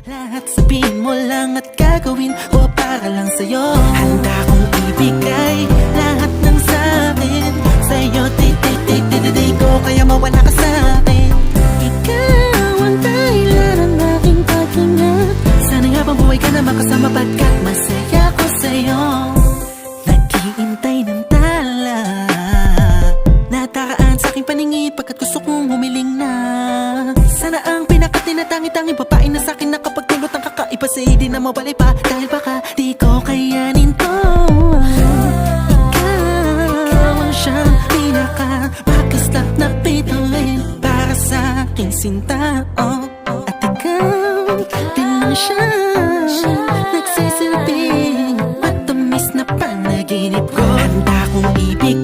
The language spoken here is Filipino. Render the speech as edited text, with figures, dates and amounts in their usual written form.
Lahat sabihin mo lang at gagawin ko para lang sa'yo. Handa kong ibigay lahat ng sa'kin sa'yo. Di ko kaya mawala ka sa'kin. Ikaw ang dahilan ng aking pag-ingat. Sana nga bang buhay ka na makasama pagkat masaya ko sa'yo. Naghihintay ng tala, nadaraan sa aking paningin pagkat gusto kong humiling na. Sana ang pinakatinatanging babae na sa'kin na kapag tulot ang kakaiba sa'yo di na mawalay pa. Dahil baka di ko kayanin to. Ikaw ang siyang pinaka-makislap na bituin para sa'king sinta, oh. At ikaw din lang siya nagsisilbing matamis na panaginip ko. Handa kong ibig